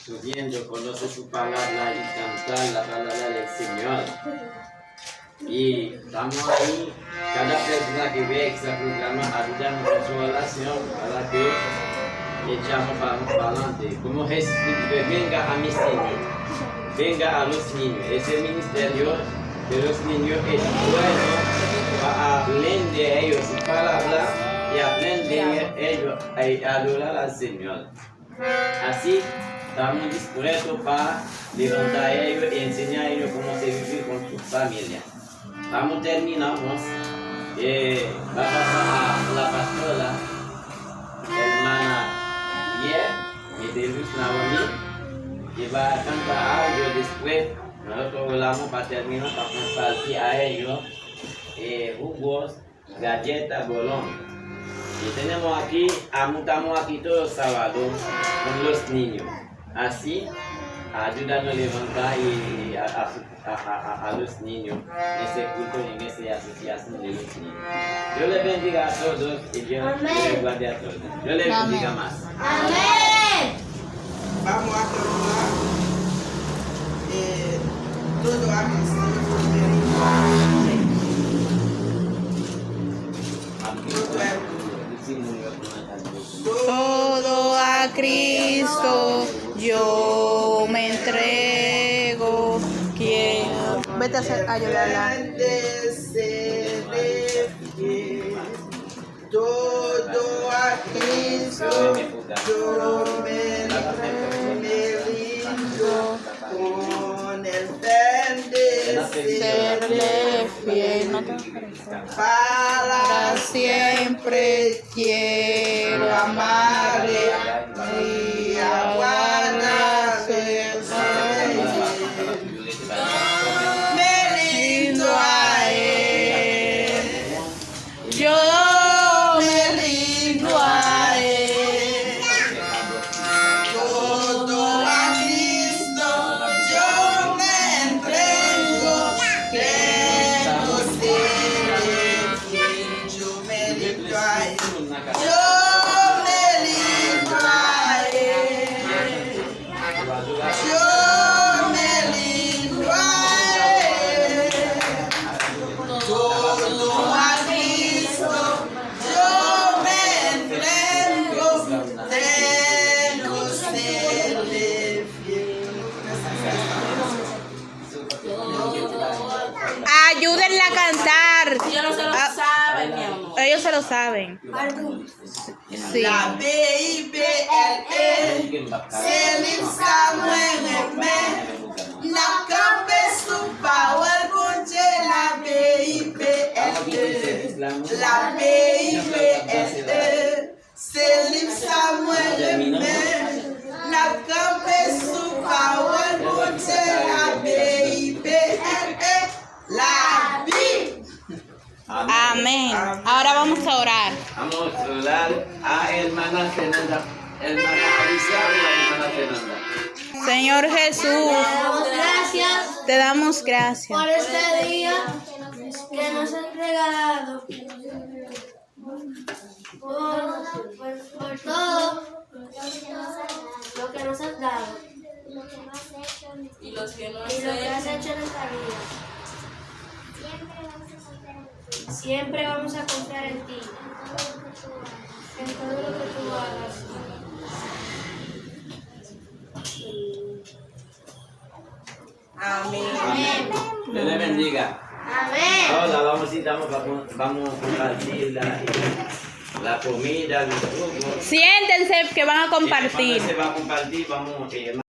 estudiando, conoce su palabra y cantar la palabra del Señor. Y estamos ahí, cada persona que ve este programa ayudamos con su oración para que echamos para adelante. Como Jesús dice, venga a mis niños, venga a los niños. Ese ministerio de los niños es bueno para aprender de ellos su palabra y aprender ellos a adorar al Señor. Así estamos dispuestos para levantar a ellos y enseñar a ellos cómo se vive con su familia. Vamos terminamos. Va a pasar a la pastora, hermana Pierre, y de Luz Naomi, que va a cantar algo después. Nosotros hablamos para terminar, para compartir a ellos jugos, galletas, bolón. Y tenemos aquí, estamos aquí todos los sábados con los niños. Así, ayudando a levantar y a los niños en ese culto y en esa asociación de los niños. Dios les bendiga a todos y Dios les guarde a todos. Dios les bendiga más. Amén. Vamos a terminar todo a Todo a Cristo yo me entrego. Quiero. Vete a ayudarla. Todo a Cristo yo me rindo con el fin de Serle fiel. No te para siempre quiero amarle y aguardarse. me rindo a él. Yo me rindo a él. Todo a Cristo yo me entrego. Quiero ser fiel. Yo me rindo a él. Yo me rindo a él. Yo me rindo a él. Todo a Cristo yo me entrego. Tengo serle fiel. Ayúdenla a cantar. Ellos no se lo saben, mi amor. Ellos se lo saben. Sí. La B-I-B-L-E Selim Samuel La cabeça power gunje la B-I-B-L-E La B-I-B-L-E Selim Samuel La cabeça power gunje la B-I-B-L-E La B. Amén. Ahora vamos a orar. Vamos a orar a hermana Fernanda, hermana Alicia y la hermana Fernanda. Señor Jesús, Gracias te damos gracias. por este día que nos has regalado. Por todo lo que nos has dado y lo que has hecho en nuestra vida. Siempre vamos a confiar en ti, en todo lo que tú hagas. Amén. Dios les bendiga. Amén. Ahora vamos a compartir la comida, los jugos. Siéntense que van a compartir. Se va a compartir, vamos a